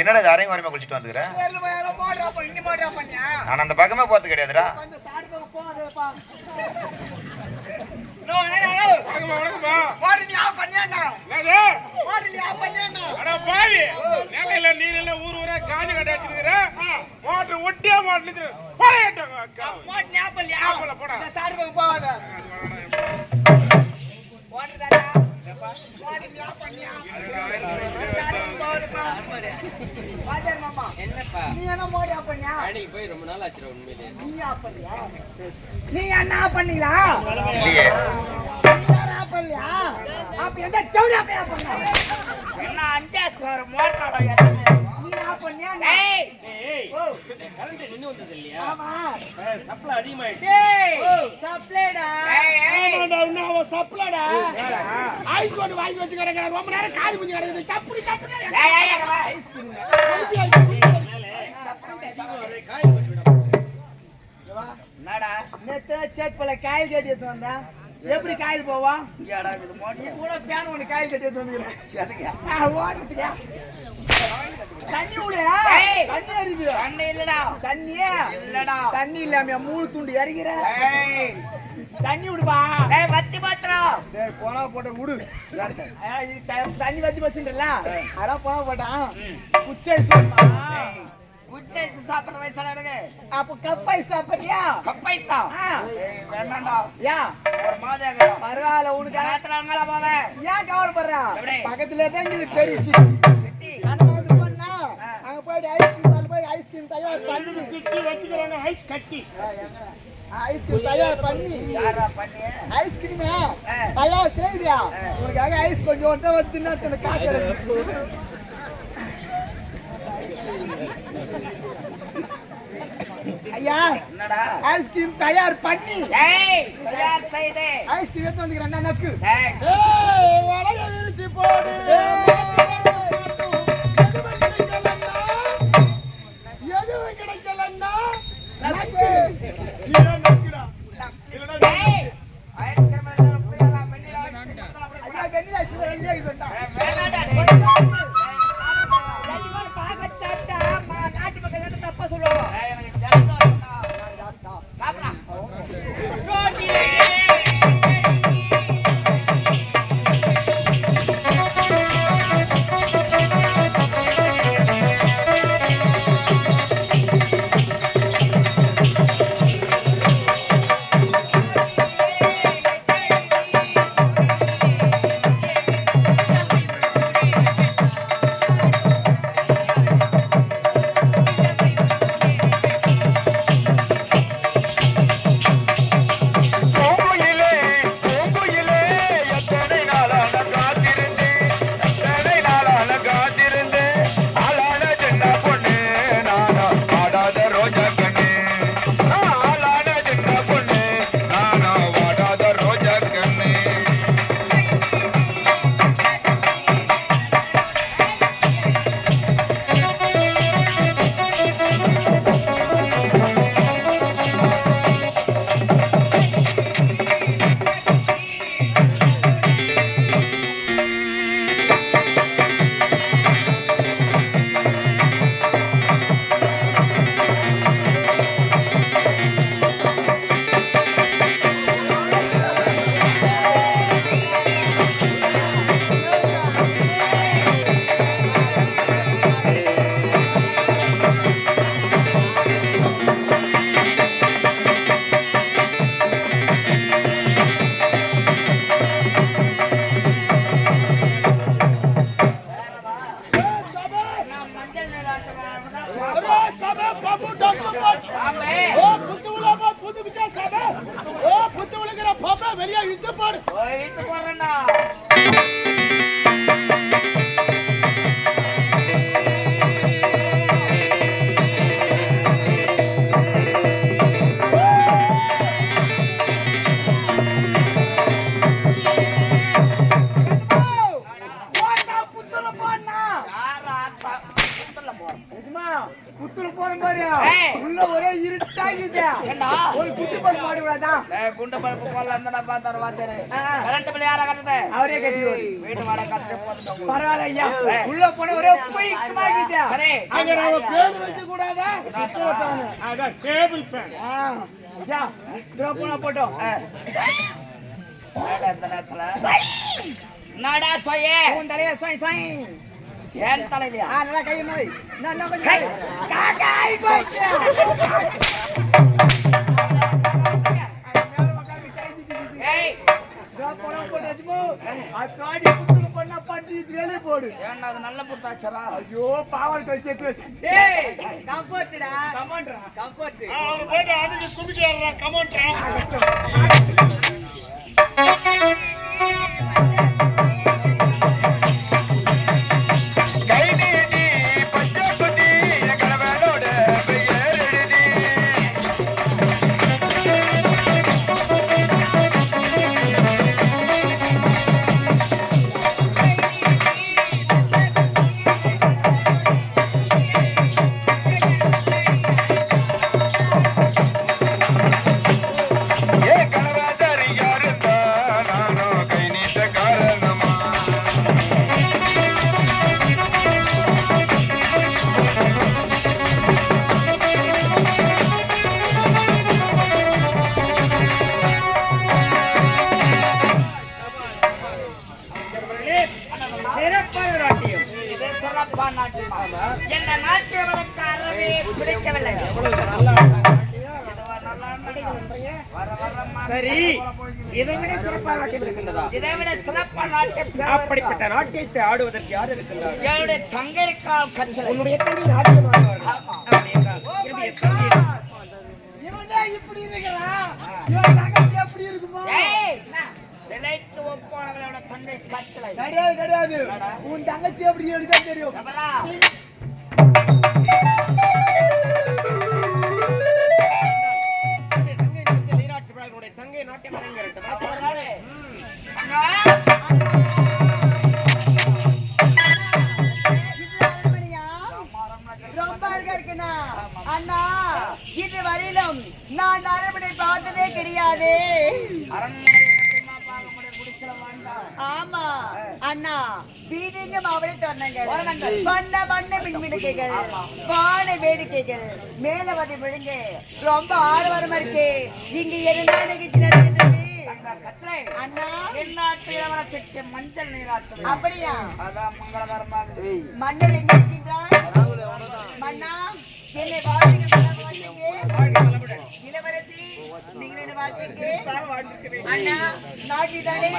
என்னடா யாரையும் வரமா குளிச்சுட்டு வந்துக்கிறேன். நான் அந்த பக்கமே போறது கிடையாதுடா. ஊர் ஊரா காஞ்சி கட்ட வச்சிருக்கிற மோட்டர் ஒட்டியா மாட்டேன் ரொம்ப நாள் ஆச்சு உண்மையிலே. நீ என்ன பண்ணீங்களா? அப்ப எந்த தேவையா பண்ண என்ன 5 ஸ்கொயர் மோட்டரோட நீ என்ன பண்ணியா? டேய் கரண்ட் நின்னு வந்தது இல்லையா? ஆமா சப்ளை அதிகமாயிடுச்சு. டேய் சப்ளைடா. ஆமாடா இன்னும் சப்ளைடா. ஐஸ் வாட்டர் வாங்கி வச்சு கிடக்குற ரொம்ப நேரம் காலி பண்ணி கிடக்குது. சப்புடி சப்புடி. ஏய் ஏய் ஐஸ் மேல சப்ளை அதிகமா வர காய் போட்டு விட. என்னடா நேத்து சேட்பல காயில் கட்டி எடுத்து வந்தா எப்படி காயில் போவா? ஏடா இது மோடி கூட பேன் ஒன்னு காயில் கட்டி எடுத்து வந்துக்கிறேன். எதுக்கு? ஓடுறதுக்கு தண்ணி விடு. தண்ணி அடிக்குது. தண்ணி இல்லடா. தண்ணியே இல்லடா. தண்ணி இல்லாம மூணு துண்டு இறங்கிற. தண்ணி விடுப்பா. டேய் வத்தி பாத்துறோம். சரி போனா போட்டு விடு. தண்ணி வத்தி பச்சுன்றல அட போனா போட்டான். குச்சை சோமா. குச்சை சாப்பிடுற வயசான எனக்கு. அப்ப கப்பை சாப்பிடுறியா? கப்பை சா. ஏய் வேண்டாம்டா. யா ஒரு மாதிரி பரவாயில்ல உனக்கு ராத்திரங்களா போவே. ஏன் கவலைப்படுற? பக்கத்துல தான் இங்க பெரிய சிட்டி. நான் வந்து பண்ணா அங்க போய் ஐஸ்கிரீம் தயார் பண்ணி சிட்டி வச்சுக்கறாங்க ஐஸ் கட்டி. ஐஸ்கிரீம் தயார் பண்ணி யாரா பண்ணி ஐஸ்கிரீம் தயார் செய்தியா? உனக்காக ஐஸ் கொஞ்சம் வந்து தின்னா தன காக்கறேன். ஐயா என்னடா ஐஸ்கிரீம் தயார் பண்ணி தயார் செய்தே ஐஸ்கிரீம் எடுத்து வந்துக்கிறேன் அண்ணா நக்கு. வளைய விரிச்சு போடு. எதுவும் கிடைக்கலன்னா நக்கு. கீழே நக்குடா. ஐஸ்கிரீம் புரியல வெண்ணிலா ஐஸ்கிரீம் ஐயா வெண்ணிலா ஐஸ்கிரீம் ரெடியா சொன்னா வேண்டாடா. டேய் பாக்க சாப்பிட்டா நாட்டு மக்கள் என்ன தப்பா சொல்லுவாங்க. எனக்கு ஜலதோஷம் சாப்பிடா. ரோட்டி வெளியே இழுத்து போடு. இழுத்து போடுறேன்னா போறோம். நிஜமா குத்துல போறோம் பாரு ஏய். உள்ள ஒரே இருட்டாகிது ஏண்டா? ஒரு குட்டி பல்ப் மாடி விடாதா குண்டு பல்பு போல இருந்தா பார்த்தாரு வாத்தாரு. ஆ. கரண்ட் பில் யாரா கட்டுது? அவரே கட்டி ஓடி வீட்டு வாடகை கட்டுறது போதும். பரவாயில்ல ஐயா உள்ள போன ஒரே பைக்குமாகிது சரி. அங்க நாம பேர் வைக்க கூடாதா? அதான் டேபிள் ஃபேன். ஐயா இதோ போனா போட்டோம் வாடா இந்த நேரத்துல. என்னடா சொயே? உன் தலைய சொய் சொய் ஏன் தலையிலையா? நல்லா கை மாதிரி நான் கொஞ்சம் காக்கா ஆயி போச்சு ஏய், இதோ போனா போட்டு அக்காடி குத்துல பண்ணா பட்டி வெளியே போடு ஏன்டா அது நல்ல புத்தாச்சரா? ஐயோ பாவல் போய் சேர்த்து வச்சு ஏய், கம்ஃபர்ட்டடா கம்ஃபர்ட் அவரு போயிட்டு அதுக்கு குமிக்கிறாரா கமெண்ட்ரா. கை நீட்டி பச்சை குத்தி கடவுளோட பெயர் எழுதி ஏ கணவாதாரி யாருந்தா நானும் கை நீட்ட காரணமா சிறப்பான நாட்டியம் இது சிறப்பான நாட்டியமா? இந்த நாட்டியம் எனக்கு அறவே பிடிக்கவில்லை. வர வரமா சரி இதை விட சிறப்பான நாட்டியம் இருக்கின்றதா இதை விட சிறப்பான நாட்டியம் அப்படிப்பட்ட நாட்டியத்தை ஆடுவதற்கு யார் இருக்கின்றார் என்னுடைய தங்கை இருக்காள் கச்சலை. உன்னுடைய தங்கை நாட்டியம் ஆடுவார்கள் அப்படி என்றால் என்னுடைய தங்கை இவனே இப்படி இருக்கிறான் இவன் தங்கச்சி எப்படி இருக்குமா ஏய், சிலைக்கு ஒப்பானவளோட தங்கை கச்சலை. கிடையாது கிடையாது உன் தங்கச்சி எப்படி எடுத்தா தெரியும் எவளா? தங்கை நாட்டியம் அவளாலே. அங்க. ரொம்ப அழகா இருக்குண்ணா அண்ணா இது வரையிலும் நான் அரண்மனை பார்த்ததே கிடையாது அரண்மனையை எப்படிம்மா பார்க்க முடியும்? குடிசையில வாழ்ந்தா. ஆமா அண்ணா பீதிங்க மாவளி தோரணங்கள் தோரணங்கள். வண்ண வண்ண மின்விளக்குகள் வான வேடிக்கைகள் மேலவதி விழுங்க ரொம்ப ஆர்வமா இருக்கு இங்க என்ன நிகழ்ச்சி நடக்குது தங்க கச்சலை. அண்ணா எந்நாட்டு இளவரசிக்கு மஞ்சள் நீராட்டும். அப்படியா அதான் மங்களகரமாகுது. மன்னன் எங்க இருக்கின்றார் மன்னா என்னை வாழ்த்துங்க இளவரசி நீங்கள் என்ன வாழ்த்துங்க அண்ணா நாட்டி தானே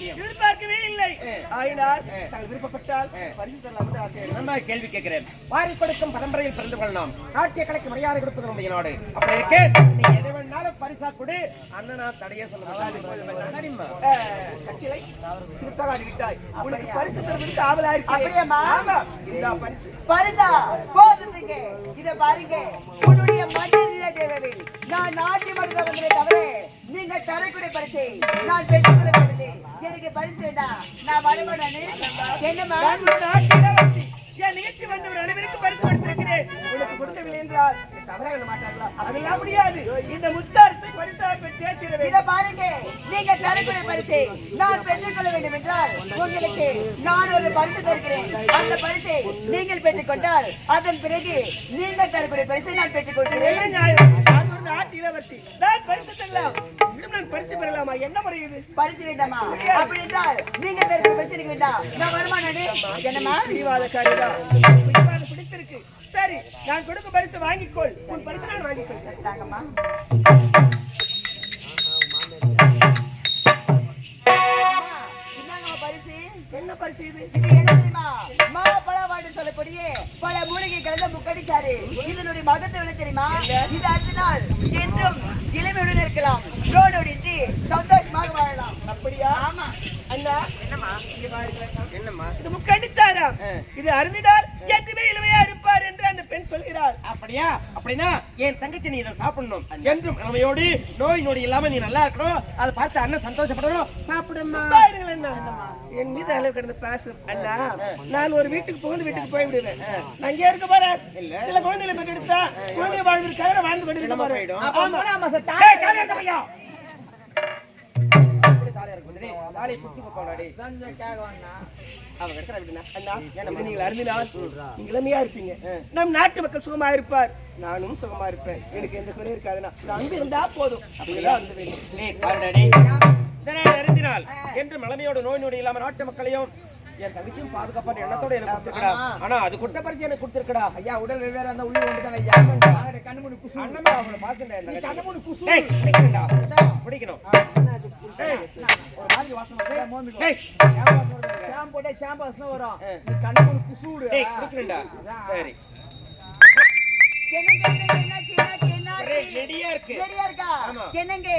விஷயம் எதிர்பார்க்கவே இல்லை. ஆயினால் தாங்கள் விருப்பப்பட்டால் பரிசு தரலாம் என்று ஆசை. நம்ம கேள்வி கேட்கிறேன். வாரி கொடுக்கும் பரம்பரையில் பிறந்து கொள்ளலாம். நாட்டிய கலைக்கு மரியாதை கொடுப்பது நம்முடைய நாடு. அப்படி இருக்கே நீ எது வேணாலும் பரிசா கொடு, அண்ணனா தடையே சொல்ல மாட்டாங்க. சரிம்மா. கட்சியை சிறப்பாக ஆடிவிட்டாய். உனக்கு பரிசு தருவதற்கு ஆவலா இருக்கிறேன். அப்படியேம்மா? ஆமா. இந்த பரிசு பரிசா போதுங்க. இத பாருங்க, உன்னுடைய மந்திர தேவையில் நான் நாட்டி மருத்துவங்களை தவிர நீங்க தரக்கூடிய பரிசை நான் பெற்றுக்கொள்ள பரிசு எனக்கு பரிசு வேண்டாம். நான் வருமானு என்னம்மா? என் நிகழ்ச்சி வந்தவர் அனைவருக்கும் பரிசு கொடுத்திருக்கிறேன். உனக்கு கொடுக்கவில்லை என்றால் தவறாக எண்ண மாட்டார்களா? அதெல்லாம் முடியாது. இந்த முத்தாரத்தை பரிசாக பெற்றே தீர இத வேண்டும். பாருங்க, நீங்க தரக்கூடிய பரிசை நான் பெற்றுக்கொள்ள வேண்டும் என்றால் உங்களுக்கு நான் ஒரு பரிசு தருகிறேன். அந்த பரிசை நீங்கள் பெற்றுக்கொண்டால் அதன் பிறகு நீங்கள் தரக்கூடிய பரிசை நான் பெற்றுக்கொள்கிறேன். எல்லாம் நியாயம். நான் ஒரு நாட்டு இளவரசி. நான் பரிசு தரலாம். இன்னும் நான் பரிசு பெறலாமா? என்ன முறை இது? பரிசு வேண்டாமா? அப்படி என்றால் நீங்க தரக்கூடிய பரிசு எனக்கு வேண்டாம். நான் வருமானு என்னம்மா? பிடிவாதக்காரிதான். பிடித்திருக்கு. சரி, நான் கொடுக்கும் பரிசு வாங்கிக்கொள். உன் பரிசு நான் வாங்கிக்கொள். தாங்கம்மா. என்னங்க பரிசு? என்ன பரிசு இது? இது என்ன தெரியுமா? மாப்பழவாடு சொல்லக்கூடிய பல மூலிகை கலந்த முக்கடிச்சாறு. இதனுடைய மகத்துவம் என்ன தெரியுமா? இது அர்த்தநாள் என்றும் இளமையுடன் இருக்கலாம், நோனோடின்றி சந்தோஷமாக வாழலாம். அப்படியா? ஆமா. அண்ணா, என்னம்மா? என்னம்மா? இது முக்கடிச்சாராம். இது அருந்தினால் என்றுமே இளமையா இருப்பார் என்று அந்த பெண் சொல்கிறாள். அப்படியா? அப்படின்னா என் தங்கச்சி நீ இதை சாப்பிடணும். என்றும் இளமையோடு நோய் நொடி இல்லாம நீ நல்லா இருக்கணும். அதை பார்த்து அண்ணன் சந்தோஷப்படணும். சாப்பிடுமா? பாருங்கள் அண்ணா. என் மீது அளவு கடந்த பாசம். அண்ணா, நான் ஒரு வீட்டுக்கு புகுந்து வீட்டுக்கு போய் விடுவேன். நான் இங்கே இருக்க போறேன். சில குழந்தைகளை பெற்றெடுத்தா குழந்தை வாழ்வதற்காக நான் வாழ்ந்து கொண்டிருக்க போறேன். அப்ப மூணாம் மாசம் ஏய், காலையில தம்பியா. அப்படி தாலியா இருக்கு மந்திரி. தாலியை பிடிச்சு போறாடி. அவங்க இடத்துல விடுனா. அண்ணா, இது நீங்கள் அறிந்தினால் நீங்க இளமையா இருப்பீங்க. நம் நாட்டு மக்கள் சுகமா இருப்பார், நானும் சுகமா இருப்பேன். எனக்கு எந்த குறையும் இருக்காதுன்னா அன்பு இருந்தா போதும். அப்படிதான் வந்து வேண்டும். ஏய், பாருடாடி. இதனால் அறிந்தினால் என்று மலமையோட நோய் நொடி இல்லாம நாட்டு மக்களையும் என் தங்கச்சியும் பாதுகாப்பான எண்ணத்தோட எனக்கு கொடுத்திருக்கடா. ஆனா அது கொடுத்த பரிசு எனக்கு கொடுத்திருக்கடா. ஐயா உடல் வெவ்வேறு அந்த உயிர் ஒன்று தானே ஐயா. கண்ணு மூணு குசு அண்ணமா அவங்கள பாசண்டா இந்த கண்ணு மூணு குசு பிடிக்கணும்டா. பிடிக்கணும். ஏய், ஒரு மாதிரி வாசம் வருது. மோந்துக்கோ. ஏய், ஏன் வாசம் வருது? ஷாம்பு போட்டா ஷாம்பு வாசனை வரும். நீ கண்ணு மூணு குசு விடு. ஏய், பிடிக்கணும்டா. சரி. ஒரே ரெடியா இருக்கு. ரெடியா இருக்கா? ஆமா. என்னங்க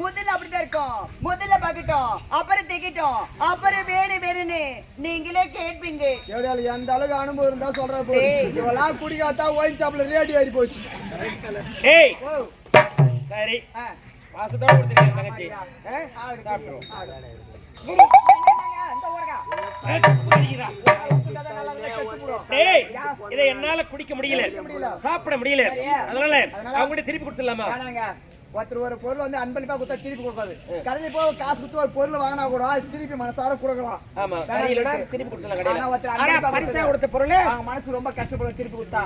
முதல்ல அப்படிதான் இருக்கும். முதல்ல பக்கட்டும், அப்புறம் திக்கட்டும், அப்புறம் வேணுன்னு நீங்களே கேட்பீங்க. எவ்வளவு எந்த அளவுக்கு அனுபவம் இருந்தா சொல்ற போது இவெல்லாம் குடிக்காத்தா ஒயின் ஷாப்ல ரேடியோ ஏறி போச்சு. ஏய், சரி. வாசத்தோட கொடுத்திருக்கேன் தங்கச்சி. சாப்பிடுறோம். இந்த ஊரகா டேய், இதை என்னால குடிக்க முடியல, சாப்பிட முடியல. அதனால அவங்க திருப்பி கொடுத்துடலாமா? வேணாங்க. ஒருத்தர் ஒரு பொருள் வந்து அன்பளிப்பா கொடுத்தா திருப்பி கொடுக்காது. கடையில போய் காசு கொடுத்து ஒரு பொருள் வாங்கினா கூட அது திருப்பி மனசார கொடுக்கலாம். ஆமா, கடையிலனா திருப்பி கொடுத்துடலாம். ஆனா கடையில ஒருத்தர் ஆனா அன்பளிப்பா பரிசா கொடுத்த பொருள் அவங்க மனசு ரொம்ப கஷ்டப்படும் திருப்பி கொடுத்தா.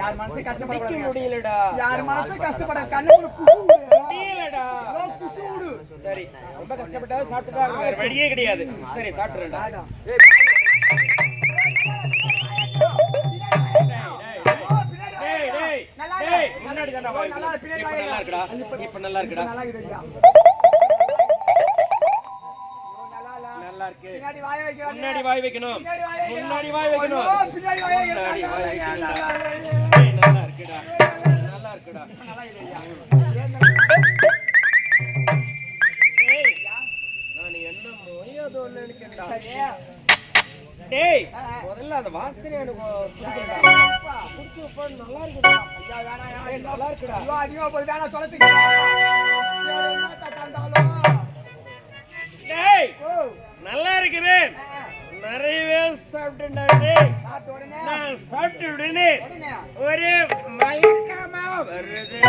யார் மனசு கஷ்டப்பட முடியலடா. யார் மனசு கஷ்டப்பட கண்ணு குசு முடியலடா. குசு விடு. சரி, ரொம்ப கஷ்டப்பட்டாலும் சாப்பிட்டுட்டா வேற வழியே கிடையாது. சரி, சாப்பிட்டுறேன்டா. டேய், டேய், டேய், முன்னாடி தான்டா வா. இப்ப நல்லா இருக்குடா. இப்ப நல்லா இருக்குடா. நல்லா இருக்குது ஐயா. நல்லா இருக்கு. பின்னாடி வாய வைக்க. முன்னாடி வாய் வைக்கணும். முன்னாடி வாய் வைக்கணும். பின்னாடி வாய வைக்க. முன்னாடி வாய் வைக்கணும். டேய், நல்லா இருக்குடா. நல்லா இருக்குடா. டேய், நான் என்ன மொய்யதோ நினைச்சேன்டா. டேய், முதல்ல அந்த வாசனை எனக்கு பிடிக்கலடா. குடிச்சு உட்கார் நல்லா இருக்குடா. ஐயா வேணா டேய், நல்லா இருக்குடா. ஐயோ அதிகமா போய் வேணா தொலைத்துக்கு. என்னத்த தந்தாலும். டேய், ஓ நல்லா இருக்குது. நிறையவே சாப்பிட்டேன்டா. டேய், சாப்பிட்ட உடனே நான் சாப்பிட்ட உடனே உடனே ஒரு மயக்கமா வருது.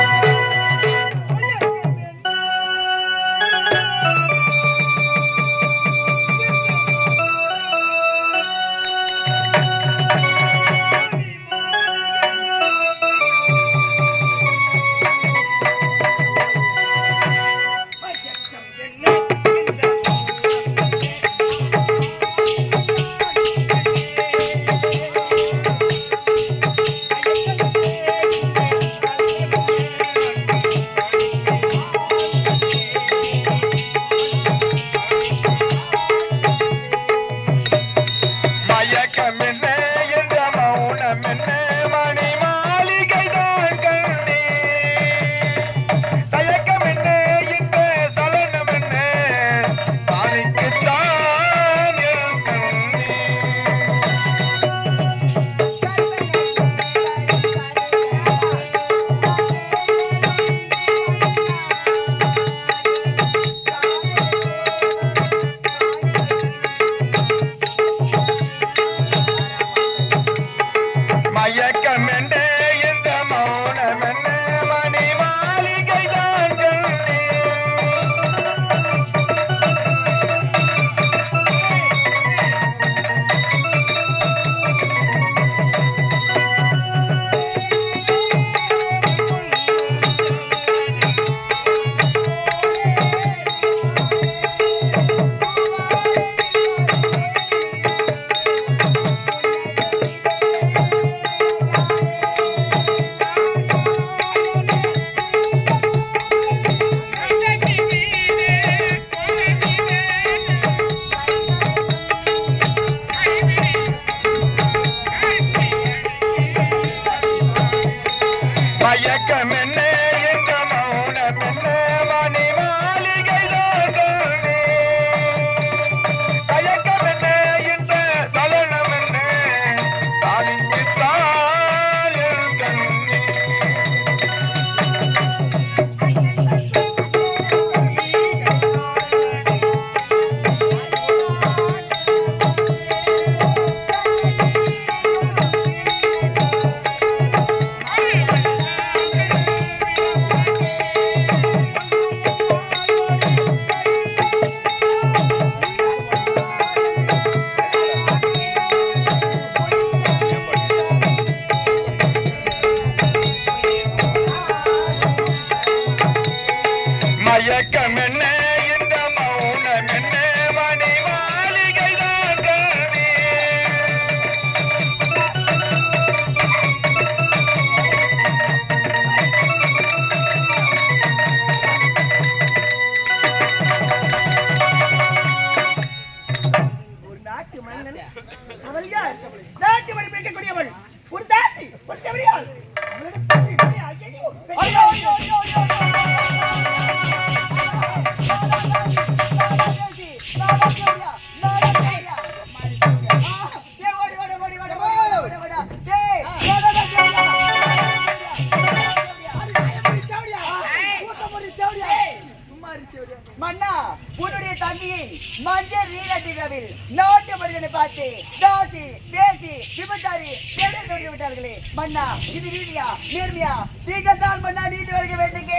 தங்கையை மஞ்சள் நீராட்டி விழாவில் நாட்டு மனிதனை பார்த்து தாசி தேசி விபச்சாரி தேவை தொடங்கி விட்டார்களே மன்னா, இது நீதியா நேர்மையா? நீங்கள் தான் மன்னா நீதி வழங்க வேண்டுங்க.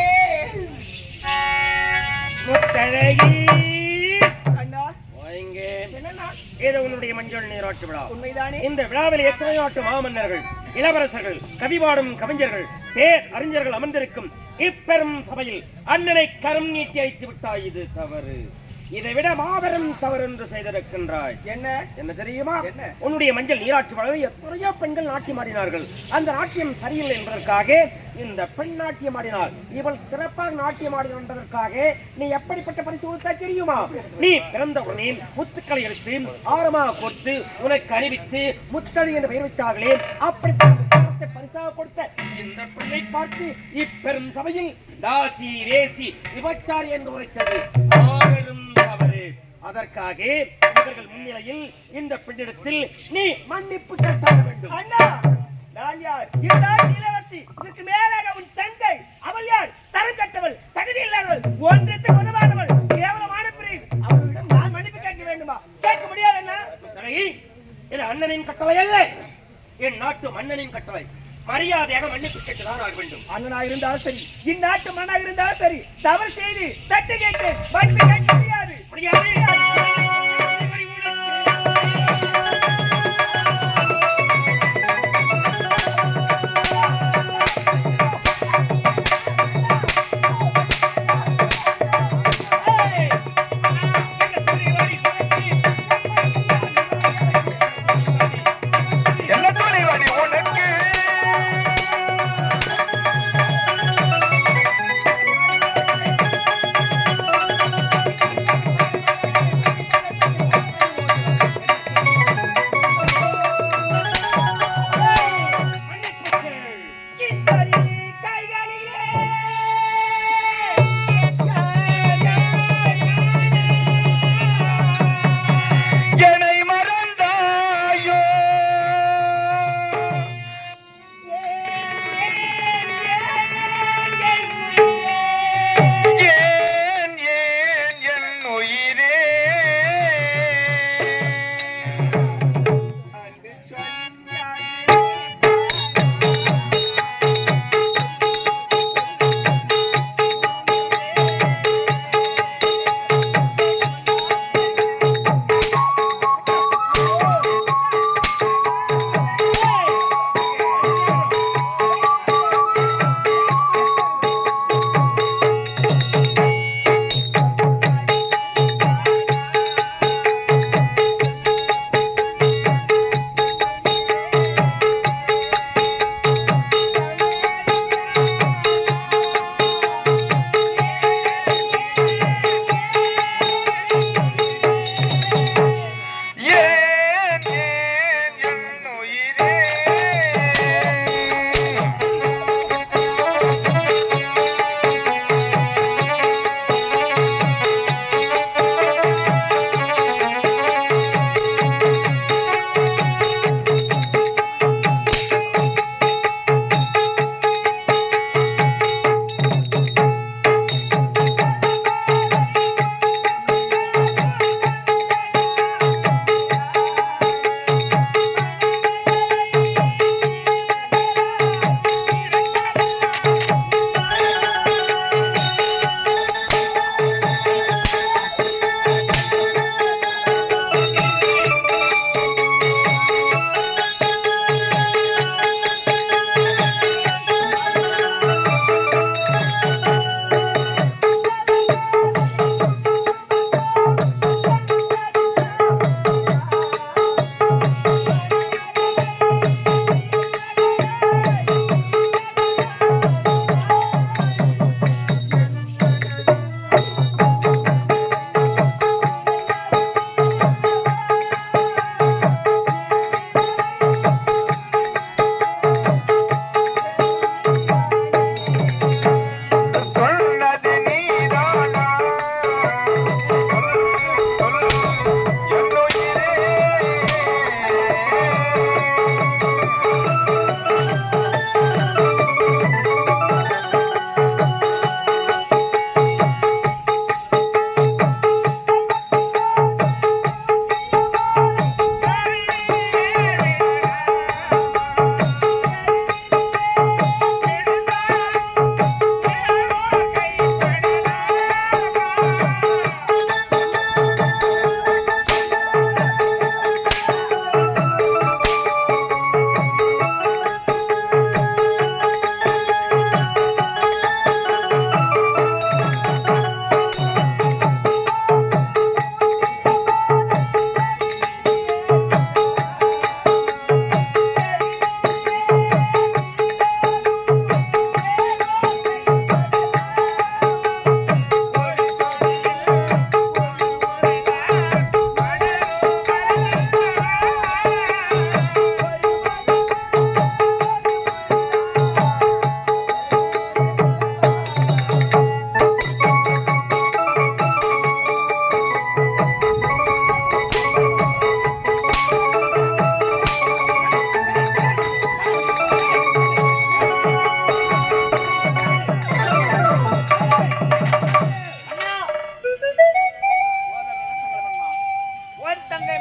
முத்தழகி அண்ணா வாங்க. என்னண்ணா? இது உன்னுடைய மஞ்சள் நீராட்டு விழா. உண்மைதானே? இந்த விழாவில் எத்தனை நாட்டு மாமன்னர்கள், இளவரசர்கள், கவிபாடும் கவிஞர்கள், பேர் அறிஞர்கள் அமர்ந்திருக்கும் இப்பெரும் சபையில் அண்ணனை கரம் நீட்டி அழைத்து விட்டாய். இது தவறு. இதை விட மாபெரும் தவறு என்று செய்திருக்கின்றாய். என்ன என்ன தெரியுமா? என்ன? உன்னுடைய மஞ்சள் நீராட்டு விழாவில் எத்தனையோ பெண்கள் நாட்டியம் ஆடினார்கள். அந்த நாட்டியம் சரியில்லை என்பதற்காக இந்த பெண் நாட்டியம் ஆடினார். இவள் சிறப்பாக நாட்டியம் ஆடினார் என்பதற்காக நீ எப்படிப்பட்ட பரிசு கொடுத்தா தெரியுமா? நீ பிறந்த உடனே முத்துக்களை எடுத்து ஆரமாக கொடுத்து உனக்கு அணிவித்து முத்தழி என்று பெயர் வைத்தார்களே, அப்படிப்பட்ட பரிசாக கொடுத்த இந்த பெண்ணை பார்த்து இப்பெரும் சபையில் தாசி வேசி விபச்சாரி என்று உரைத்தது மாபெரும் தவறு. அதற்காக இவர்கள் முன்னிலையில் இந்த பெண்ணிடத்தில் நீ மன்னிப்பு கேட்டாக வேண்டும். அண்ணா, நான் யார்? இதுதான் இளவரசி. இதுக்கு மேலாக உன் தங்கை. அவள் யார்? தரம் கட்டவள், தகுதி இல்லாதவள், ஒன்றுக்கு உதவாதவள், கேவலமான பிரிவு. அவளிடம் நான் மன்னிப்பு கேட்க வேண்டுமா? கேட்க முடியாது அண்ணா. இது அண்ணனின் கட்டளை அல்ல, என் நாட்டு மன்னனின் கட்டளை. மரியாதையாக மன்னிப்பு கேட்டுதான் ஆக வேண்டும். அண்ணனா இருந்தாலும் சரி, இந்நாட்டு மண்ணாக இருந்தாலும் சரி, தவறு செய்து தட்டு கேட்டு மன்னிப்பு கேட்க முடியாது. என்ன துணிவடி உனக்கு?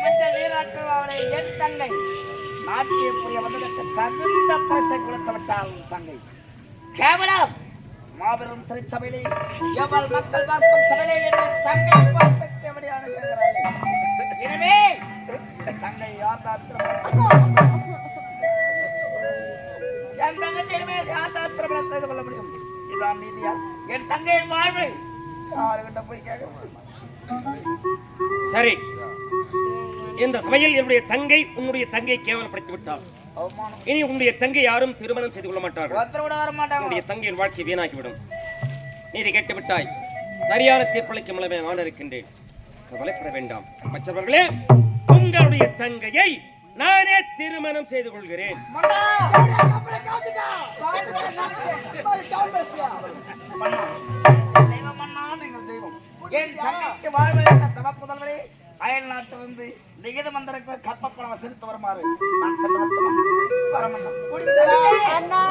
மஞ்சள் நீராட்டுவாளே என் தங்கை நாட்டிய புரிய வந்ததற்கு தகுந்த பரிசை கொடுத்து விட்டாள் உன் தங்கை. கேவலம் மாபெரும் திருச்சபையிலே எவள் மக்கள் பார்க்கும் சபையிலே என்னுடைய தங்கை பார்த்து கேவடியான கேட்கிறாள். எனவே தங்கை யார் என் தங்கச்சியுமே யார் திருமணம் செய்து கொள்ள முடியும்? இதான் நீதியா? என் தங்கையின் வாழ்வை யாருகிட்ட போய் கேட்க? சரி, இந்த சபையில் என்னுடைய தங்கை உன்னுடைய தங்கை கேவலப்படுத்தி விட்டாள். இனி உன்னுடைய தங்கை யாரும் திருமணம் செய்து கொள்ள மாட்டார்கள். ஒருத்தர் கூட வர மாட்டாங்க. உன்னுடைய தங்கையின் வாழ்க்கை வீணாக்கிவிடும். நீதி கேட்டு விட்டாய். சரியான தீர்ப்பளிக்கும் அளவே நான் இருக்கின்றேன். கவலைப்பட வேண்டாம். மற்றவர்களே, உங்களுடைய தங்கையை நானே திருமணம் செய்து கொள்கிறேன். என் தங்கைக்கு வாழ்வழித்த தவப்புதல்வரே, அயல் நாட்டிலிருந்து லிகித மந்திரங்கள் கப்பப்பணம் வசூலித்து வருமாறு நான் செல்ல வரமண்ணா. அண்ணா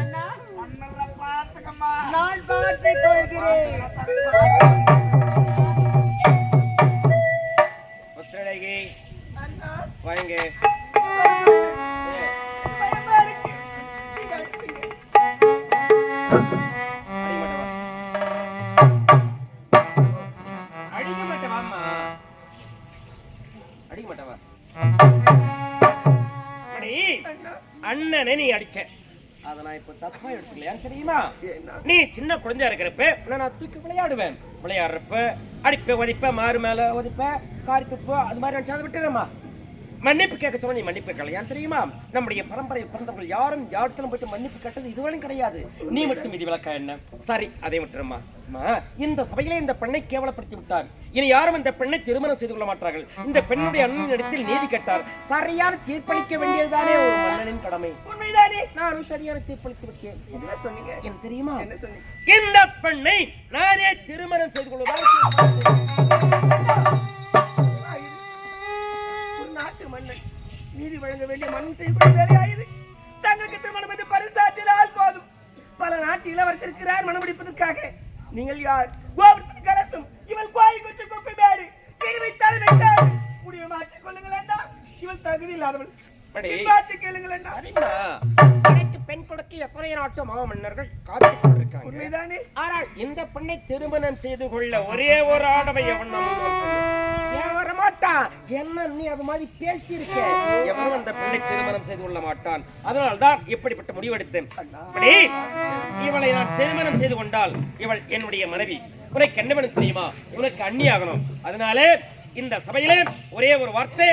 அண்ணா மன்னரை பார்த்துக்கம்மா. நான் பார்த்துக் கொள்கிறேன். ஒத்துழைகி வாங்க. அடிக்க மாட்டேவாம்மா, அடிக்க மாட்டேவா. அண்ணனை நீ அடிச்ச, அதை நான் இப்ப தப்பா எடுத்துக்கலையா தெரியுமா? நீ சின்ன குழந்தையா இருக்கிறப்ப நான் தூக்கி விளையாடுவேன். விளையாடுறப்ப அடிப்ப உதைப்ப, மாறு மேல உதைப்ப, காரி துப்ப, அது மாதிரி நினைச்சா அதை விட்டுறமா. மன்னிப்பு கேட்க சொன்ன நீ மன்னிப்பு கேட்கலையா தெரியுமா? நம்முடைய பரம்பரையில் பிறந்தவர்கள் யாரும் யாருக்கும் போயிட்டு மன்னிப்பு கேட்டது இதுவரையும் கிடையாது. நீ மட்டும் இது விளக்கா என்ன? சரி, அதை விட்டுறமா. இந்த சபையிலே இந்த பெண்ணை கேவலப்படுத்தி விட்டார். இனி யாரும் இந்த பெண்ணை திருமணம் செய்து கொள்ள மாட்டார்கள். இந்த பெண்ணுடைய அண்ணன் இடத்தில் நீதி கேட்டார். சரியான தீர்ப்பளிக்க வேண்டியதுதானே ஒரு மன்னனின் கடமை. உண்மைதானே? நானும் சரியான தீர்ப்பளித்து விட்டேன். என்ன சொன்னீங்க? எனக்கு தெரியுமா? என்ன சொன்னீங்க? இந்த பெண்ணை நானே திருமணம் செய்து கொள்வதால் ஒரு நாட்டு மன்னன் நீதி வழங்க வேண்டிய மன்னன் செய்யக்கூடிய வேலையாயுது. தங்களுக்கு திருமணம் என்று பரிசாற்றினால் போதும். பல நாட்டு இளவரசர் இருக்கிறார் மனமுடிப்பதற்காக. நீங்கள் யார்? கோபுரத்துக்கு கலசம், இவள் கோயில் குச்சி கொப்பை மேடு, இடி வைத்தாலும் வெட்டாது. முடிவை மாற்றிக் கொள்ளுங்கள் அண்ணா. இவள் தகுதி இல்லாதவள். பார்த்து கேளுங்கள் அண்ணா. எனக்கு பெண் கொடுக்க எத்தனை நாட்டு மாமன்னர்கள் காத்துக் கொண்டிருக்காங்க. உண்மைதானே? ஆனால் இந்த பெண்ணை திருமணம் செய்து கொள்ள ஒரே ஒரு ஆடவை எவன் வரமாட்டான். என்ன நீ அது மாதிரி பேசி இருக்க? எவனும் அந்த பெண்ணை திருமணம் செய்து கொள்ள மாட்டான். அதனால்தான் இப்படிப்பட்ட முடிவெடுத்தேன். இவளை நான் திருமணம் செய்து கொண்டால் இவள் என்னுடைய மனைவி. உனக்கு என்ன வேணும் தெரியுமா? உனக்கு அண்ணி ஆகணும். அதனாலே இந்த சபையிலே ஒரே ஒரு வார்த்தை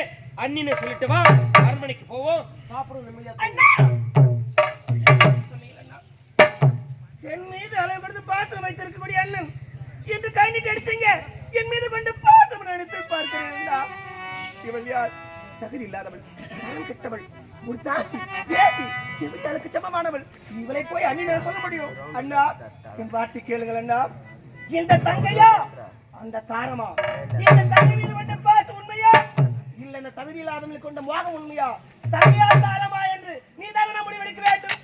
அண்ணின்னு சொல்லிட்டு வா, அரண்மனைக்கு போவோம், சாப்பிடுவோம் நிம்மதியா. என் மீது அளவு கொடுத்து பாசம் வைத்திருக்கக்கூடிய அண்ணன் என்று கை நீட்டி அடிச்சீங்க. என் மீது கொண்டு பாசம் நினைத்து பார்க்கிறேன். இவள் யார்? தகுதி இல்லாதவள், தரம் கெட்டவள், ஒரு தாசி, பேசி திவ்யாளுக்கு சமமானவள். இவளை போய் அண்ணன் சொல்ல முடியும்? அண்ணா, என் வார்த்தை கேளுங்கள் அண்ணா. இந்த தங்கையா அந்த தாரமா? இந்த தங்கை மீது கொண்ட பாசம் உண்மையா, இல்ல இந்த தகுதி இல்லாதவளுக்கு கொண்ட மோகம் உண்மையா? தங்கையா தாரமா என்று நீ தானே முடிவெடுக்க வேண்டும்.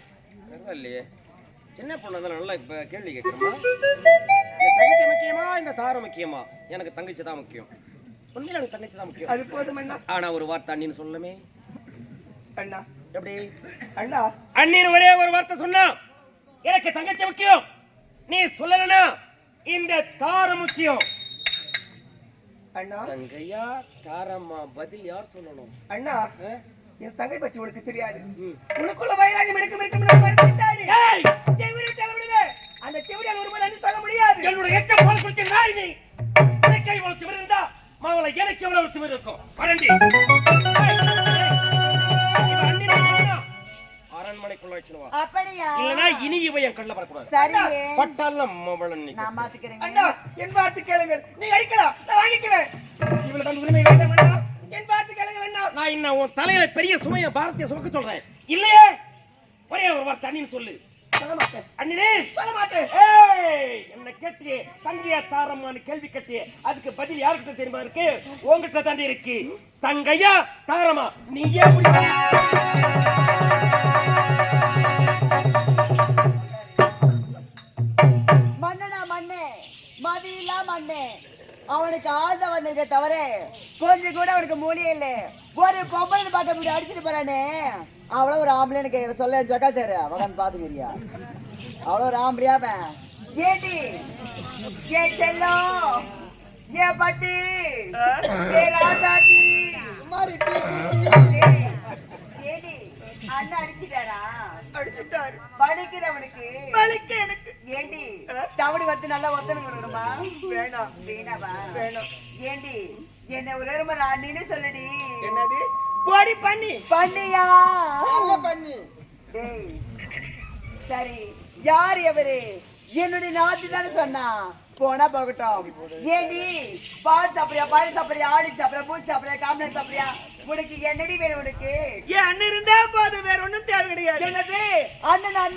இல்லையே, சின்ன பொண்ணு நல்லா இப்ப கேள்வி கேட்கிறோமா? இந்த தங்கச்சி முக்கியமா, இந்த தாரம் முக்கியமா? எனக்கு தங்கச்சி தான் முக்கியம். உண்மையில எனக்கு தங்கச்சி தான் முக்கியம். அது போதும் அண்ணா. ஆனா ஒரு வார்த்தை அண்ணின்னு சொல்லமே. அண்ணா எப்படி? அண்ணா, அண்ணின்னு ஒரே ஒரு வார்த்தை சொன்னா எனக்கு தங்கச்சி முக்கியம். நீ சொல்லலனா இந்த தாரம் முக்கியம். அண்ணா, தங்கையா தாரம்மா, பதில் யார் சொல்லணும்? அண்ணா, என் தங்கை பற்றி உனக்கு தெரியாது. உனக்குள்ள வைராகியம் எடுக்க அந்த திவடியால் ஒருவர் அண்ணி சொல்ல முடியாது. என்னோட எச்ச பால் குடிச்ச நாய் நீ. எனக்கு இவ்வளவு திமிர் இருந்தா மாவளை எனக்கு எவ்வளவு திமிர் இருக்கும்? வரண்டி அரண்மனைக்குள்ள வச்சுடுவா. அப்படியா? இல்லனா இனி இவ என் கண்ணுல வரக்கூடாது. சரிங்க, பட்டால மவளன் நீ. நான் பாத்துக்கிறேன். அண்ணா, என் வார்த்தை கேளுங்கள். நீ அடிக்கலாம், நான் வாங்கிக்குவேன். இவ்வளவு தான் உரிமை வேண்டாம் அண்ணா. என் வார்த்தை கேளுங்கள் அண்ணா. நான் இன்னும் உன் தலையில பெரிய சுமைய பாரதிய சுமக்க சொல்றேன். இல்லையே, ஒரே ஒரு வார்த்தை அண்ணின்னு சொல்லு. சொல்ல மாட்டேன். அண்ணினே சொல்ல மாட்டேன். ஏய், என்ன கேட்டியே தங்கையா தாரம்மான்னு கேள்வி கேட்டியே, அதுக்கு பதில் யார்கிட்ட தெரியுமா இருக்கு? உங்ககிட்ட தாண்டி இருக்கு. தங்கையா தாரமா, நீயே முடிவு. மன்னனா மண்ணே, மதியில்லா மண்ணே, அவனுக்கு ஆள் தான் வந்திருக்க தவிர கொஞ்சம் கூட அவனுக்கு மூலியே இல்ல. ஒரு பொம்பளை பார்க்க முடியும் அடிச்சுட்டு போறானே, அவ்வளவு ஒரு ஆம்பளைன்னு கேட்கற சொல்ல ஜக்கா தேரு அவன் பாத்துக்கிறியா? அவ்வளவு ஒரு ஆம்பளையா அவன்? ஏடி ஏன் செல்லம், ஏன் பட்டி, ஏன் ராசாத்தி, ஏடி அண்ணா அடிச்சுட்டாரா? அடிச்சுட்டாரு. வலிக்குது அவனுக்கு. வலிக்கு எனக்கு. ஏண்டி தவடி வந்து நல்லா ஒத்தனை கொடுக்கணுமா? வேணாம். வேணாவா? வேணாம். ஏண்டி என்ன ஒரு நேரமா ராணின்னு சொல்லுடி. என்னது? போடி பண்ணி. பண்ணியா? நல்ல பண்ணி. டேய் சரி, யார் எவரு? என்னுடைய நாத்து தானே சொன்னா. போனா போகட்டும். ஏண்டி பால் சாப்பிடுறியா, பால் சாப்பிடுறியா, ஆளி சாப்பிடுறியா, பூச்சி சாப்பிடுறியா, காமன் சாப்பிடுறியா? உனக்கு என்னடி வேணும்? உனக்கு என் அண்ணன் இருந்தா போதும், வேற ஒண்ணும் தேவை கிடையாது. என்னது அண்ணன்?